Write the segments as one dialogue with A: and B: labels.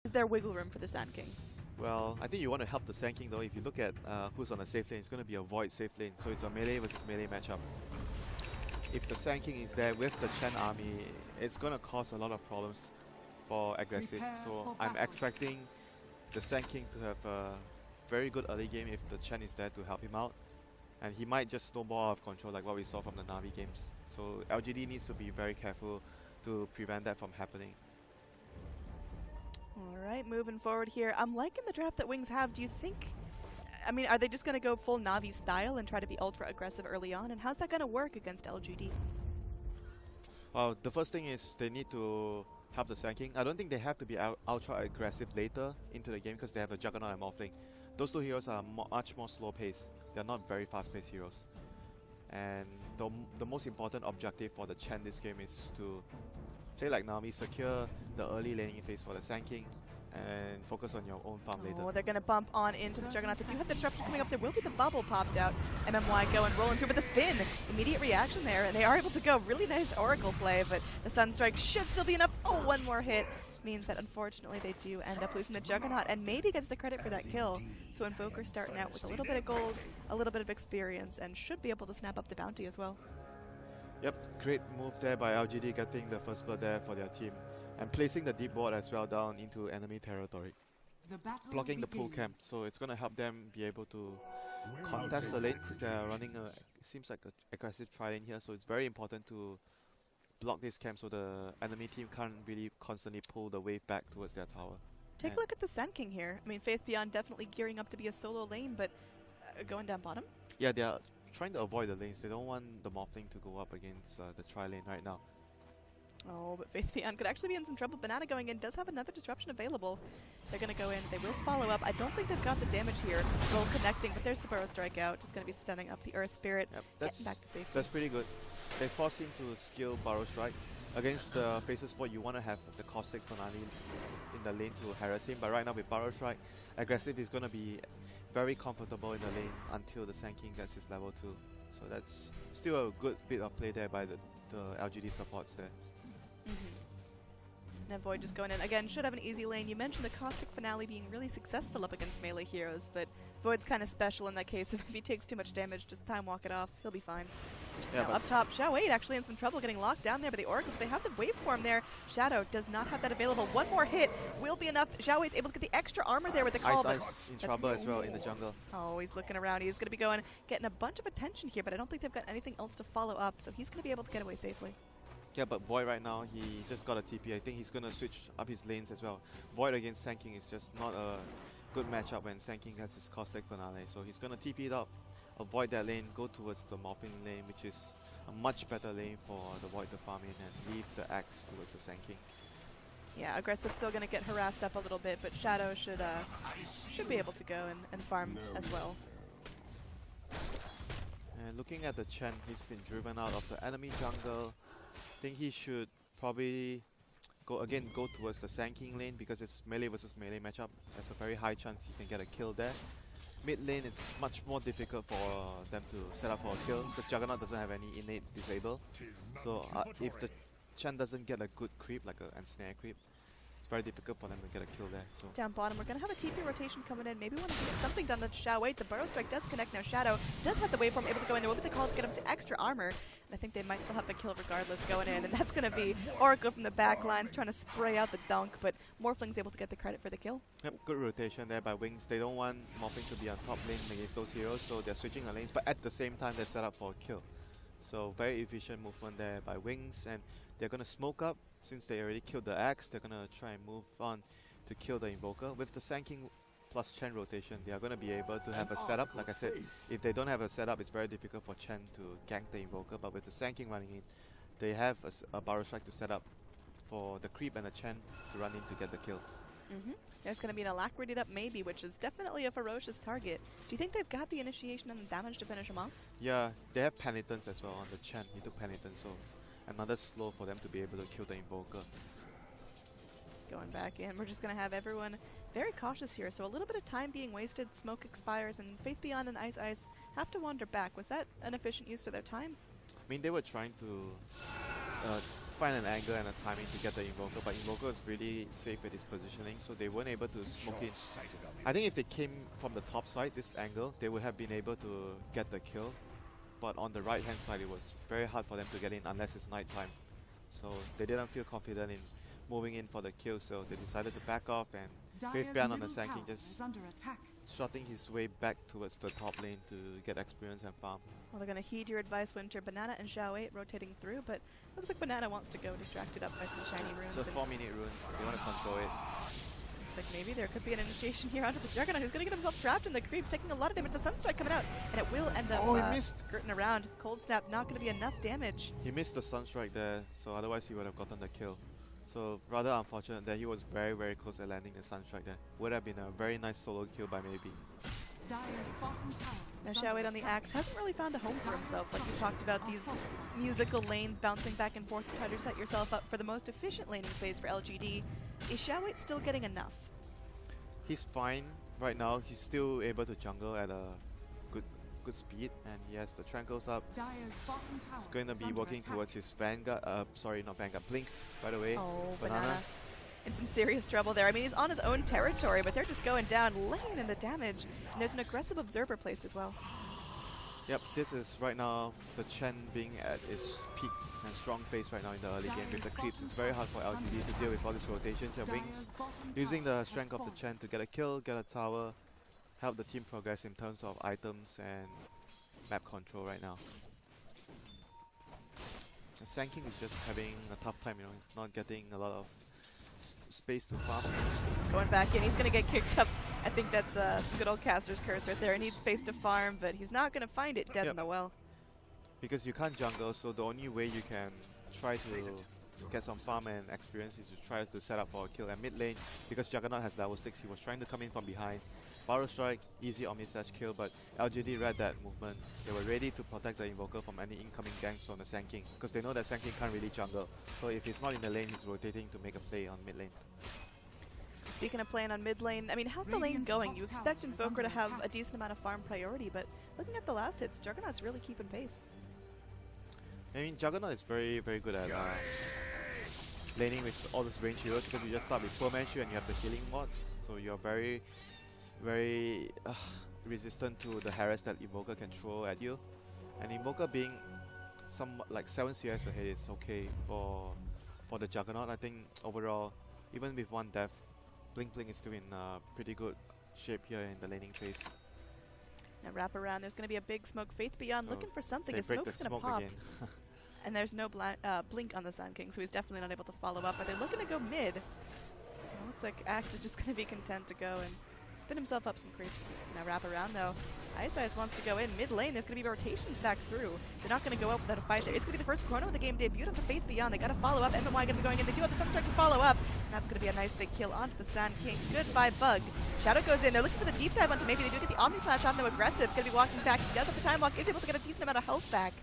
A: Is there wiggle room for the Sand King?
B: Well, I think you want to help the Sand King though. If you look at who's on the safe lane, it's going to be a Void safe lane. So it's a melee versus melee matchup. If the Sand King is there with the Chen army, it's going to cause a lot of problems for aggressive. So I'm expecting the Sand King to have a very good early game if the Chen is there to help him out. And he might just snowball out of control like what we saw from the Na'Vi games. So LGD needs to be very careful to prevent that from happening.
A: Alright, moving forward here. I'm liking the draft that Wings have. Do you think, I mean, are they just going to go full Na'Vi style and try to be ultra aggressive early on? And how's that going to work against LGD?
B: Well, the first thing is they need to help the Sand King. I don't think they have to be ultra aggressive later into the game because they have a Juggernaut and Morphling. Those two heroes are much more slow paced. They're not very fast paced heroes. And the most important objective for the Chen this game is to, say like Nami, secure the early laning phase for the Sand King and focus on your own farm later.
A: Oh, they're going to bump on into the Juggernaut. They do have the disruption coming up. There will be the bubble popped out. MMY going, rolling through, but the spin. Immediate reaction there, and they are able to go. Really nice Oracle play, but the Sunstrike should still be enough. Oh, one more hit means that unfortunately they do end up losing the Juggernaut, and maybe gets the credit for that kill. So Invoker starting out with a little bit of gold, a little bit of experience, and should be able to snap up the bounty as well.
B: Yep, great move there by LGD, getting the first blood there for their team. And placing the deep ward as well down into enemy territory. Blocking the pull camp, so it's going to help them be able to contest the lane because they're running a, it seems like an aggressive tri-lane here, so it's very important to block this camp so the enemy team can't really constantly pull the wave back towards their tower.
A: Take a look at the Sand King here. I mean, Faith Beyond definitely gearing up to be a solo lane, but going down bottom?
B: Yeah, they're trying to avoid the lanes. They don't want the Morphling to go up against the tri-lane right now.
A: Oh, but Faith Beyond could actually be in some trouble. Banana going in does have another disruption available. They're going to go in. They will follow up. I don't think they've got the damage here. Roll connecting, but there's the Burrow Strike out. Just going to be stunning up the Earth Spirit.
B: Yep,
A: getting back to safety.
B: That's pretty good. They force him to skill Burrow Strike. Against the Faces 4, you want to have the Caustic Finale in the lane to harass him. But right now with Burrow Strike, aggressive is going to be very comfortable in the lane until the Sand King gets his level 2. So that's still a good bit of play there by the LGD supports there.
A: Now Void just going in. Again, should have an easy lane. You mentioned the Caustic Finale being really successful up against melee heroes, but Void's kind of special in that case. If he takes too much damage, just time walk it off. He'll be fine.
B: Yeah,
A: now up top, Xiao Wade actually in some trouble getting locked down there by the Oracle. They have the waveform there. Shadow does not have that available. One more hit will be enough. Xiao Wade's able to get the extra armor there with the call.
B: Ice in trouble as well in the jungle.
A: Oh, he's looking around. He's going to be going, getting a bunch of attention here, but I don't think they've got anything else to follow up, so he's going to be able to get away safely.
B: Yeah, but Void right now, he just got a TP. I think he's going to switch up his lanes as well. Void against Sand King is just not a good matchup when Sand King has his Caustic Finale. So he's going to TP it up, avoid that lane, go towards the Morphing lane, which is a much better lane for the Void to farm in, and leave the axe towards the Sand King.
A: Yeah, Aggressive still going to get harassed up a little bit, but Shadow should be able to go and farm as well.
B: And looking at the Chen, he's been driven out of the enemy jungle. I think he should probably go towards the Sand King lane because it's melee versus melee matchup. There's a very high chance he can get a kill there. Mid lane, it's much more difficult for them to set up for a kill. The Juggernaut doesn't have any innate disable. So if the Chen doesn't get a good creep, like a ensnare creep, it's very difficult for them to get a kill there. So
A: down bottom, we're going to have a TP rotation coming in. Maybe want to get something done with Xiao Wade. The Burrow Strike does connect now. Shadow does have the waveform able to go in. There will be the call to get him some extra armor. And I think they might still have the kill regardless going in. And that's going to be Oracle from the back lines trying to spray out the dunk. But Morphling's able to get the credit for the kill.
B: Yep, good rotation there by Wings. They don't want Morphling to be on top lane against those heroes. So they're switching the lanes. But at the same time, they're set up for a kill. So very efficient movement there by Wings. And they're going to smoke up. Since they already killed the axe, they're going to try and move on to kill the Invoker. With the Sand King plus Chen rotation, they are going to be able to have a setup. Like I said, if they don't have a setup, it's very difficult for Chen to gank the Invoker. But with the Sand King running in, they have a Burrow Strike to set up for the creep and the Chen to run in to get the kill.
A: There's going to be an Alacrity up maybe, which is definitely a ferocious target. Do you think they've got the initiation and the damage to finish him off?
B: Yeah, they have Penitence as well on the Chen. He took Penitence, so another slow for them to be able to kill the Invoker.
A: Going back in, we're just going to have everyone very cautious here. So a little bit of time being wasted, smoke expires, and Faith Beyond and Ice have to wander back. Was that an efficient use of their time?
B: I mean, they were trying to find an angle and a timing to get the Invoker, but Invoker is really safe with his positioning, so they weren't able to smoke in. I think if they came from the top side, this angle, they would have been able to get the kill. But on the right hand side, it was very hard for them to get in unless it's nighttime. So they didn't feel confident in moving in for the kill, so they decided to back off, and Faithbian on the Sand King just shotting his way back towards the top lane to get experience and farm.
A: Well, they're going to heed your advice, Winter. Banana and Xiao8 rotating through, but looks like Banana wants to go, distracted up by some shiny runes.
B: So 4-minute rune, they want to control it.
A: Looks like maybe there could be an initiation here onto the Juggernaut, who's going to get himself trapped in the creeps, taking a lot of damage. The Sunstrike coming out, and it will end up
B: he missed.
A: skirting around. Cold Snap not going to be enough damage.
B: He missed the Sunstrike there, so otherwise he would have gotten the kill. So rather unfortunate that he was very, very close at landing the Sunstrike there. Would have been a very nice solo kill by maybe.
A: Now Xiao8 on the axe hasn't really found a home for himself. Like we talked about, these musical lanes bouncing back and forth to try to set yourself up for the most efficient laning phase for LGD. Is Xiao8 still getting enough?
B: He's fine right now. He's still able to jungle at a good speed, and yes, the Trent goes up. He's going to be working towards his Vanguard, sorry, not Vanguard, Blink, by the way.
A: Oh, Banana in some serious trouble there. I mean, he's on his own territory, but they're just going down, laying in the damage. And there's an aggressive observer placed as well.
B: Yep, this is right now the Chen being at its peak and strong phase right now in the early game with the creeps. It's very hard for LGD to deal with all these rotations and wings. Using the strength of the Chen to get a kill, get a tower, help the team progress in terms of items and map control right now. And Sand King is just having a tough time, you know, he's not getting a lot of space to farm.
A: Going back in, he's going to get kicked up. I think that's some good old caster's curse right there. He needs space to farm, but he's not going to find it dead in the well.
B: Because you can't jungle, so the only way you can try to get some farm and experience is to try to set up for a kill. And mid lane, because Juggernaut has level 6, he was trying to come in from behind. Barrel Strike, easy Omni-Slash kill, but LGD read that movement. They were ready to protect the Invoker from any incoming ganks on the Sand King, because they know that Sand King can't really jungle. So if he's not in the lane, he's rotating to make a play on mid lane.
A: Speaking of playing on mid lane, I mean, how's the lane going? You expect Invoker to have a decent amount of farm priority, but looking at the last hits, Juggernaut's really keeping pace.
B: I mean, Juggernaut is very, very good at laning with all those range heroes, because you just start with Poor Manchu and you have the healing mod, so you're very resistant to the harass that Invoker can throw at you. And Invoker being somewhat like 7 CS ahead, it's okay for the Juggernaut. I think overall, even with one death, Blink is still in pretty good shape here in the laning phase.
A: Now wrap around, there's going to be a big smoke. Faith Beyond looking for something. His smoke's going to pop.
B: Again.
A: And there's no blink on the Sand King, so he's definitely not able to follow up. Are they looking to go mid? It looks like Axe is just going to be content to go and spin himself up some creeps. Now wrap around though. TI6 wants to go in mid lane. There's going to be rotations back through. They're not going to go up without a fight there. It's going to be the first chrono of the game debut onto Faith Beyond. They got to follow up. MMY going to be going in. They do have the Sunstrike to follow up. And that's going to be a nice big kill onto the Sand King. Goodbye, Bug. Shadow goes in. They're looking for the deep dive onto maybe. They do get the Omni Slash on, no aggressive. Going to be walking back. He does have the time walk. Is able to get a decent amount of health back.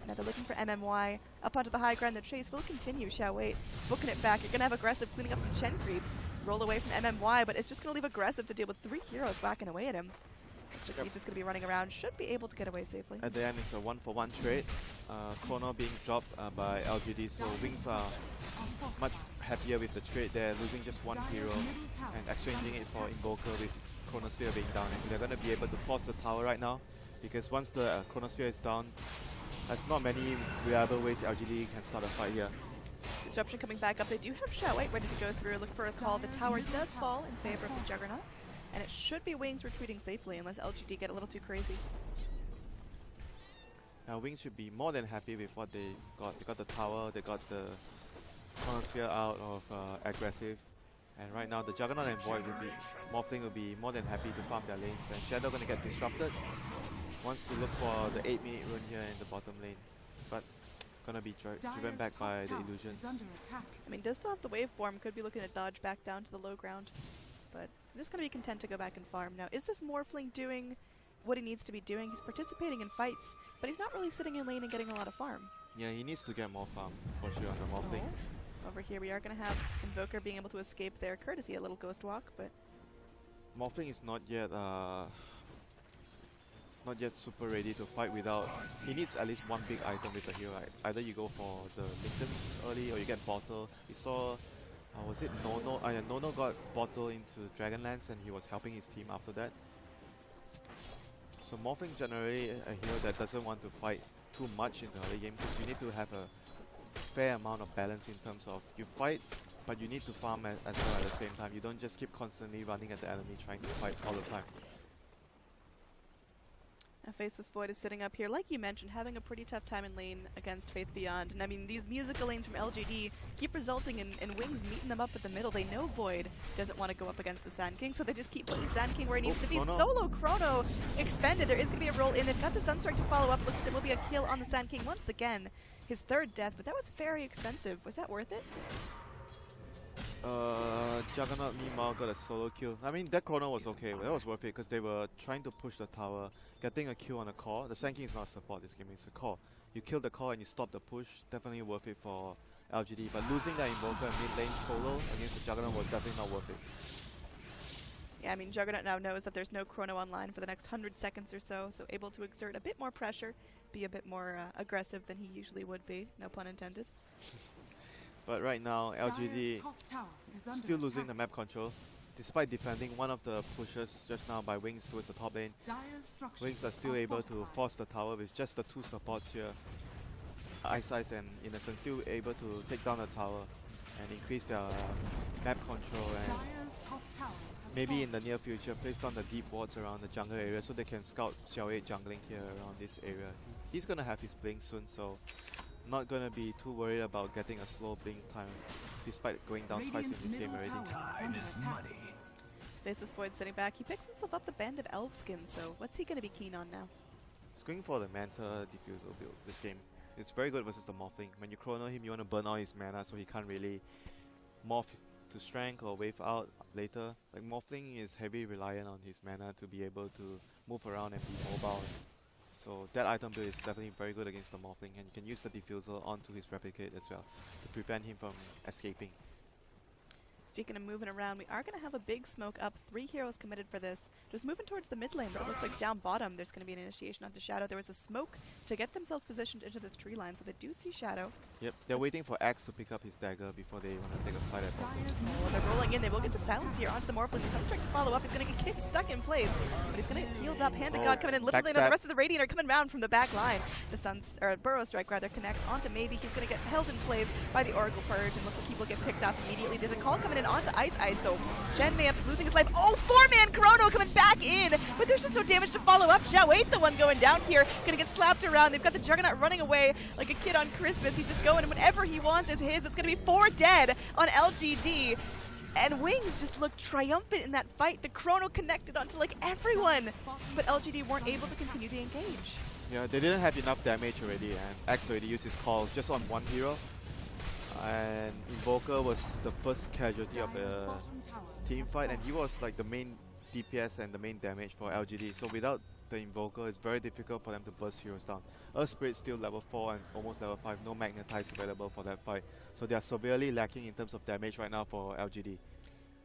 A: Now they're looking for MMY. Up onto the high ground, the chase will continue. Xiao8 booking it back. You're going to have aggressive cleaning up some Chen creeps. Roll away from MMY, but it's just going to leave aggressive to deal with 3 heroes whacking away at him. He's just going to be running around. Should be able to get away safely.
B: At the end, it's a 1-for-1 trade. Chrono being dropped by LGD, so Wings are much happier with the trade. They're losing just 1 hero and exchanging it for Invoker with Chronosphere being down. And they're going to be able to force the tower right now, because once the Chronosphere is down, there's not many reliable ways LGD can start a fight here.
A: Disruption coming back up. They do have Xiao8 ready to go through. Look for a call. The tower does fall in favor of the Juggernaut. And it should be Wings retreating safely unless LGD get a little too crazy.
B: Now Wings should be more than happy with what they got. They got the tower, they got the Chronosphere out of aggressive. And right now the Juggernaut and Void will be, Morphling will be more than happy to farm their lanes. And Shadow gonna get disrupted. Wants to look for the 8-minute run here in the bottom lane. But gonna be driven back by the illusions.
A: I mean, does still have the waveform. Could be looking to dodge back down to the low ground. But I'm just going to be content to go back and farm. Now, is this Morphling doing what he needs to be doing? He's participating in fights, but he's not really sitting in lane and getting a lot of farm.
B: Yeah, he needs to get more farm for sure on the Morphling.
A: Over here, we are going to have Invoker being able to escape there, courtesy a little Ghost Walk, but...
B: Morphling is not yet not yet super ready to fight without. He needs at least one big item with the hero. Right? Either you go for the Lincolns early or you get bottle. We saw, was it Nono? Yeah, Nono got bottle into Dragonlance and he was helping his team after that. So Morphling generally a hero that doesn't want to fight too much in the early game because you need to have a fair amount of balance in terms of you fight, but you need to farm as well at the same time. You don't just keep constantly running at the enemy trying to fight all the time.
A: Faceless Void is sitting up here, like you mentioned, having a pretty tough time in lane against Faith Beyond. And I mean, these musical lanes from LGD keep resulting in Wings meeting them up at the middle. They know Void doesn't want to go up against the Sand King, so they just keep putting Sand King where he needs to be.
B: Chrono.
A: Solo Chrono expended. There is going to be a roll in. They've got the Sunstrike to follow up. Looks like there will be a kill on the Sand King once again. His third death, but that was very expensive. Was that worth it?
B: Juggernaut meanwhile got a solo kill. I mean, that Chrono was okay, but that was worth it because they were trying to push the tower, getting a kill on the core. The Sand King is not a support this game, it's a core. You kill the core and you stop the push, definitely worth it for LGD. But losing that Invoker in mid lane solo against the Juggernaut was definitely not worth it.
A: Yeah, I mean, Juggernaut now knows that there's no Chrono online for the next 100 seconds or so, so able to exert a bit more pressure, be a bit more aggressive than he usually would be, no pun intended.
B: But right now, LGD still losing the map control. Despite defending one of the pushes just now by Wings towards the top lane, Wings are still able to force the tower with just the two supports here. Ice and Innocent still able to take down the tower and increase their map control, and maybe in the near future place down the deep wards around the jungle area so they can scout Xiao 8 jungling here around this area. He's gonna have his blink soon, so not gonna be too worried about getting a slow blink time, despite going down twice in this game already.
C: Time is money.
A: Faceless Void sitting back. He picks himself up the Band of Elf skin, so what's he gonna be keen on now?
B: He's going for the Manta Diffusal build this game. It's very good versus the Morphling. When you chrono him, you want to burn all his mana so he can't really morph to strength or wave out later. Like Morphling is heavily reliant on his mana to be able to move around and be mobile. So that item build is definitely very good against the Morphling, and you can use the Diffusal onto his Replicate as well to prevent him from escaping.
A: Speaking of moving around, we are going to have a big smoke up. 3 heroes committed for this. Just moving towards the mid lane, but it looks like down bottom there's going to be an initiation onto Shadow. There was a smoke to get themselves positioned into the tree line, so they do see Shadow.
B: Yep, they're waiting for Axe to pick up his dagger before they want to take a fight at top.
A: Oh, they're rolling in. They will get the silence here onto the Morphling. The Sunstrike to follow up. He's going to get kicked, stuck in place, but he's going to healed up. Hand of God coming in. Little lane on the rest of the Radiant are coming round from the back lines. The Burrow Strike rather connects onto Maybe. He's going to get held in place by the Oracle Purge, and looks like he will get picked off immediately. There's a call coming in onto Ice, so Jen may have losing his life. Oh, 4-man Chrono coming back in, but there's just no damage to follow up. Xiao 8, the one going down here, gonna get slapped around. They've got the Juggernaut running away like a kid on Christmas. He's just going, and whatever he wants is his. It's gonna be 4 dead on LGD. And Wings just looked triumphant in that fight. The Chrono connected onto like everyone, but LGD weren't able to continue the engage.
B: Yeah, they didn't have enough damage already, and Axe already used his call just on one hero. And Invoker was the first casualty of the team fight, and he was like the main DPS and the main damage for LGD. So without the Invoker, it's very difficult for them to burst heroes down. Earth Spirit still level 4 and almost level 5, no Magnetize available for that fight. So they are severely lacking in terms of damage right now for LGD.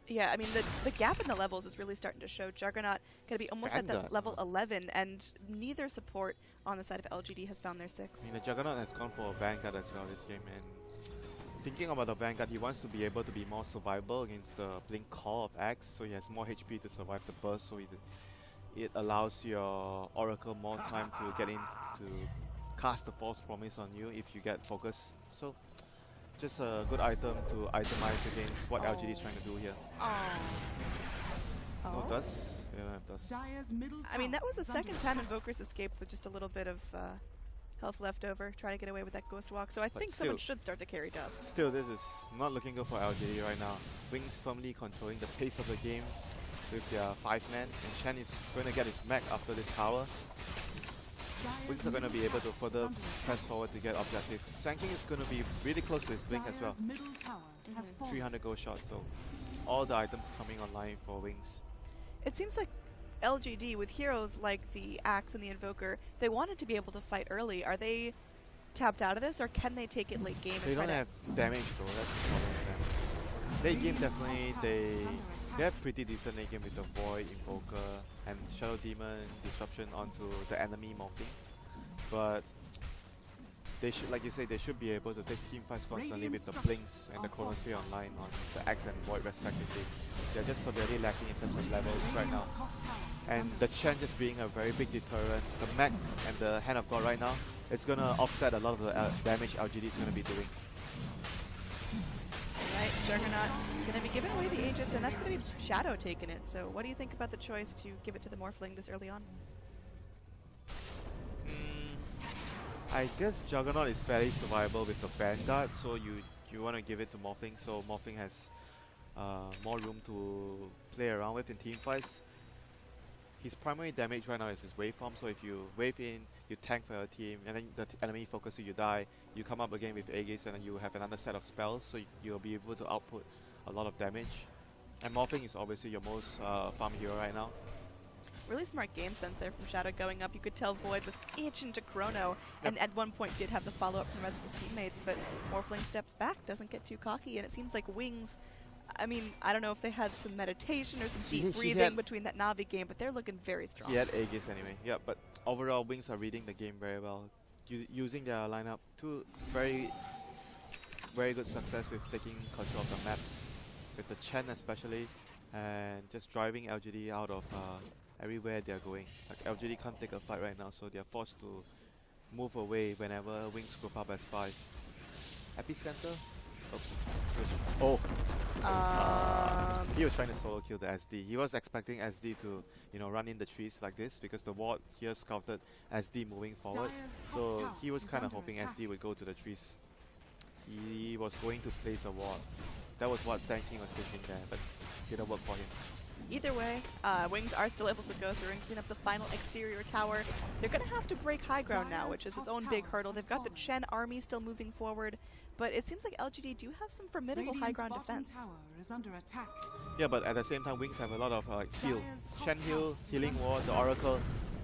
A: Yeah, I mean, the gap in the levels is really starting to show. Juggernaut going to be almost at the level 11, and neither support on the side of LGD has found their 6.
B: I mean, the Juggernaut has gone for a Vanguard as well this game, and thinking about the Vanguard, he wants to be able to be more survivable against the Blink Call of Axe, so he has more HP to survive the burst, so it allows your Oracle more time to get in to cast the False Promise on you if you get focus. So just a good item to itemize against what LGD is trying to do here. No dust? Yeah, dust.
A: I mean, that was the second time Invokers escaped with just a little bit of health left over, trying to get away with that Ghost Walk, so I think someone should start to carry dust.
B: Still, this is not looking good for LGD right now. Wings firmly controlling the pace of the game with their 5-man, and Chen is going to get his mech after this tower. Wings are going to be able to further press forward to get objectives. Sand King is going to be really close to his blink as well. 300 gold shot, so all the items coming online for Wings.
A: It seems like LGD, with heroes like the Axe and the Invoker, they wanted to be able to fight early. Are they tapped out of this, or can they take it late game?
B: They don't have damage though, that's the problem with them. Late game definitely, they have pretty decent late game with the Void, Invoker, and Shadow Demon disruption onto the enemy morphing. But they should, like you say, they should be able to take team fights constantly with the Blinks and the Chronosphere online on the Axe and Void respectively. They're just severely lacking in terms of levels right now. And the Chen just being a very big deterrent, the Mech and the Hand of God right now, it's gonna offset a lot of the damage LGD is gonna be doing.
A: Right, Juggernaut gonna be giving away the Aegis, and that's gonna be Shadow taking it. So what do you think about the choice to give it to the Morphling this early on?
B: I guess Juggernaut is fairly survivable with the Vanguard, so you want to give it to Morphling, so Morphling has more room to play around with in team fights. His primary damage right now is his waveform, so if you wave in, you tank for your team, and then the enemy focuses you die, you come up again with Aegis and then you have another set of spells, so you'll be able to output a lot of damage. And Morphling is obviously your most farm hero right now.
A: Really smart game sense there from Shadow going up. You could tell Void was itching to Chrono, and at one point did have the follow-up from the rest of his teammates, but Morphling steps back, doesn't get too cocky, and it seems like Wings, I mean, I don't know if they had some meditation or some deep breathing between that Na'Vi game, but they're looking very strong.
B: He had Aegis anyway, yeah, but overall Wings are reading the game very well, using their lineup to very good success with taking control of the map, with the Chen especially, and just driving LGD out of everywhere they're going. Like LGD can't take a fight right now, so they're forced to move away whenever Wings group up as 5. Epicenter? Oh. He was trying to solo kill the SD. He was expecting SD to, run in the trees like this because the ward here scouted SD moving forward. So he was kind of hoping SD would go to the trees. He was going to place a ward. That was what Sand King was thinking there, but it didn't work for him.
A: Either way, Wings are still able to go through and clean up the final exterior tower. They're going to have to break high ground now, which is its own big hurdle. They've got the Chen army still moving forward, but it seems like LGD do have some formidable high ground defense.
B: Yeah, but at the same time, Wings have a lot of heal. Chen heal, healing ward, the Oracle.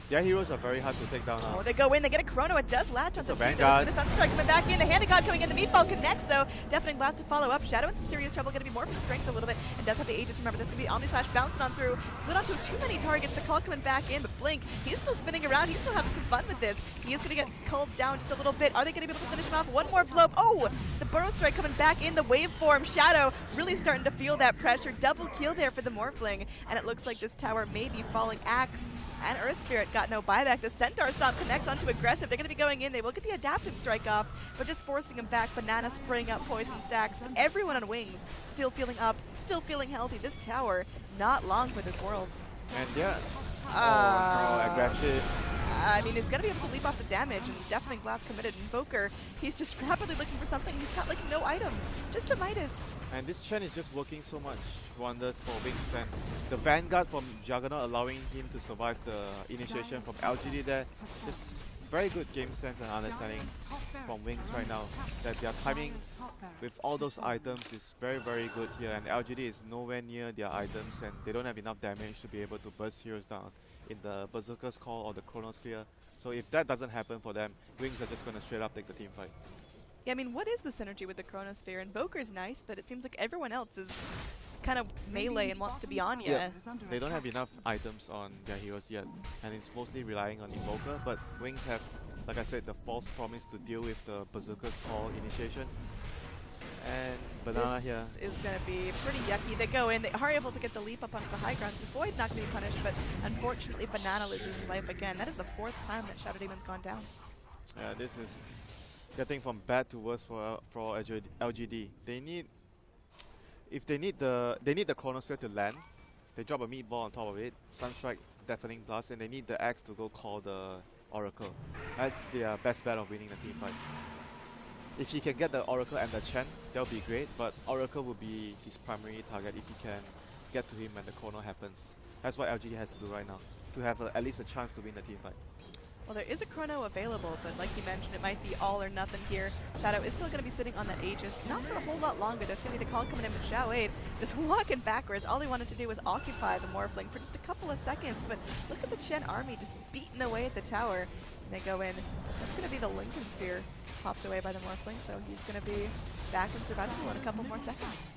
B: Their heroes are very hard to take down now.
A: Oh, they go in, they get a Chrono, it does latch on the
B: Vanguard.
A: The Sunstrike coming back in, the Hand of God coming in, the Meatball connects though. Deafening Blast to follow up. Shadow in some serious trouble, going to be more from strength a little bit, and does have the Aegis. Remember, this is going to be Omni Slash bouncing on through. Split onto too many targets, the call coming back in, but Blink, he's still spinning around, he's still having some fun with this. He is going to get culled down just a little bit. Are they going to be able to finish him off? One more blow. Oh, the Burrow Strike coming back in, the waveform. Shadow really starting to feel that pressure. Double kill there for the Morphling, and it looks like this tower may be falling. Axe and Earth Spirit got no buyback. The Centaur Stomp connects onto aggressive. They're going to be going in. They will get the adaptive strike off, but just forcing him back. Banana spraying up poison stacks. But everyone on Wings still feeling up, still feeling healthy. This tower, not long for this world.
B: And yeah. Oh, no, aggressive.
A: I mean, he's going to be able to leap off the damage, and Deafening Blast committed. Invoker, he's just rapidly looking for something. He's got like no items, just a Midas.
B: And this Chen is just working so much wonders for Wings, and the Vanguard from Juggernaut allowing him to survive the initiation from LGD there. Just very good game sense and understanding from Wings right now. That their timing with all those items is very, very good here, and LGD is nowhere near their items, and they don't have enough damage to be able to burst heroes down in the Berserker's Call or the Chronosphere. So if that doesn't happen for them, Wings are just going to straight up take the team fight.
A: Yeah, I mean, what is the synergy with the Chronosphere? Invoker's nice, but it seems like everyone else is kind of melee and wants to be on
B: yeah. They don't have enough items on their heroes yet, and it's mostly relying on Invoker, but Wings have, like I said, the false promise to deal with the Berserker's Call initiation. And Banana here.
A: This is going to be pretty yucky. They go in, they are able to get the leap up onto the high ground, so Void not going to be punished, but unfortunately Banana loses his life again. That is the 4th time that Shadow Demon's gone down.
B: Yeah, this is getting from bad to worse for LGD. They need the Chronosphere to land. They drop a meatball on top of it, Sunstrike, Deafening Blast, and they need the Axe to go call the Oracle. That's their best bet of winning the team fight. If he can get the Oracle and the Chen, that would be great, but Oracle will be his primary target if he can get to him when the Chrono happens. That's what LGD has to do right now, to have at least a chance to win the team fight.
A: Well, there is a Chrono available, but like you mentioned, it might be all or nothing here. Shadow is still going to be sitting on that Aegis, not for a whole lot longer. There's going to be the call coming in with Xiao 8, just walking backwards. All he wanted to do was occupy the Morphling for just a couple of seconds, but look at the Chen army just beating away at the tower. And they go in. That's going to be the Lincoln Sphere popped away by the Morphling, so he's going to be back in survival in a couple more seconds.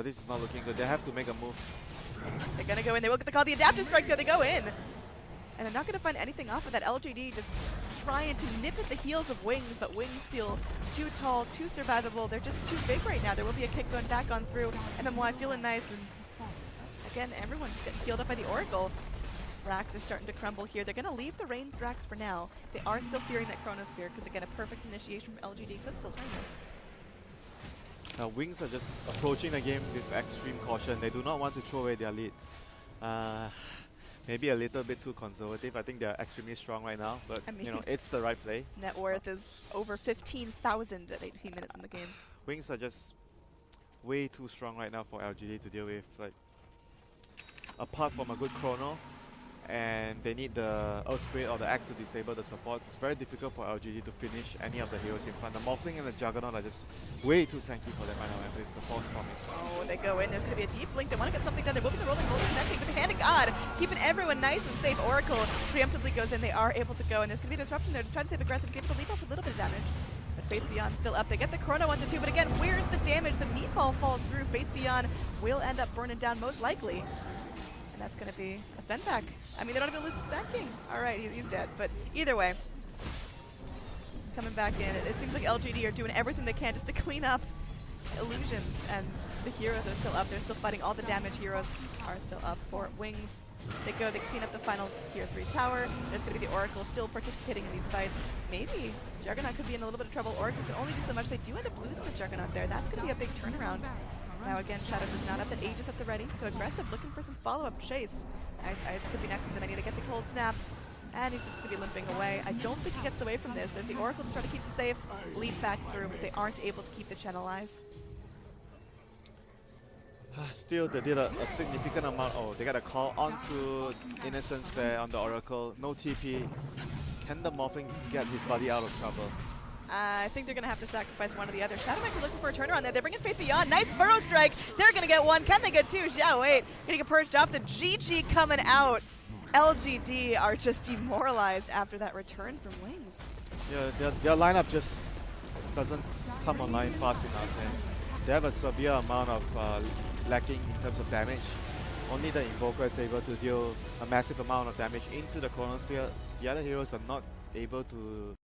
B: This is not looking good. They have to make a move.
A: They're gonna go in. They will get the call. The adaptive strike though. They go in, and they're not gonna find anything off of that. LGD just trying to nip at the heels of Wings, but Wings feel too tall, too survivable. They're just too big right now. There will be a kick going back on through. MMY feeling nice, and again, everyone just getting healed up by the Oracle. Racks are starting to crumble here. They're gonna leave the ranged Racks for now. They are still fearing that Chronosphere, because again, a perfect initiation from LGD could still turn this.
B: Now Wings are just approaching the game with extreme caution. They do not want to throw away their lead. Maybe a little bit too conservative. I think they're extremely strong right now, but
A: I mean,
B: you know, it's the right play.
A: Net worth is over 15,000 at 18 minutes in the game.
B: Wings are just way too strong right now for LGD to deal with. Like, apart from a good chrono, and they need the Earth Spirit or the Axe to disable the supports. It's very difficult for LGD to finish any of the heroes in front. The Morphling and the Juggernaut are just way too tanky for them right now, and with the False Promise.
A: Oh, they go in. There's going to be a deep blink. They want to get something done. They're moving the rolling gold connecting with the Hand of God, keeping everyone nice and safe. Oracle preemptively goes in. They are able to go, and there's going to be a disruption there to try to save aggressive. He's able to leave off a little bit of damage. But Faith Beyond still up. They get the Chrono 1-2, but again, where's the damage? The meatball falls through. Faith Beyond will end up burning down most likely. And that's going to be a send back. I mean, they don't even lose that king. All right, he's dead. But either way, coming back in, it seems like LGD are doing everything they can just to clean up illusions, and the heroes are still up. They're still fighting. All the damage heroes are still up for Wings. They go, they clean up the final tier 3 tower. There's going to be the Oracle still participating in these fights. Maybe Juggernaut could be in a little bit of trouble. Oracle can only do so much. They do end up losing the Juggernaut there. That's going to be a big turnaround. Now again, Shadow is not up. That Aegis at the ready. So aggressive, looking for some follow-up chase. Ice could be next to the menu. They get the cold snap. And he's just going to be limping away. I don't think he gets away from this. There's the Oracle to try to keep him safe. Lead back through, but they aren't able to keep the Chen alive.
B: Still, they did a significant amount. Oh, they got a call onto Innocence there on the Oracle. No TP. Can the Morphling get his buddy out of trouble?
A: I think they're going to have to sacrifice one or the other. Shadow might be looking for a turnaround there. They're bringing Faith Beyond. Nice burrow strike. They're going to get one. Can they get two? Yeah, wait. Going to get perched up. The GG coming out. LGD are just demoralized after that return from Wings.
B: Yeah, their lineup just doesn't come online fast enough. And they have a severe amount of lacking in terms of damage. Only the Invoker is able to deal a massive amount of damage into the Chronosphere. The other heroes are not able to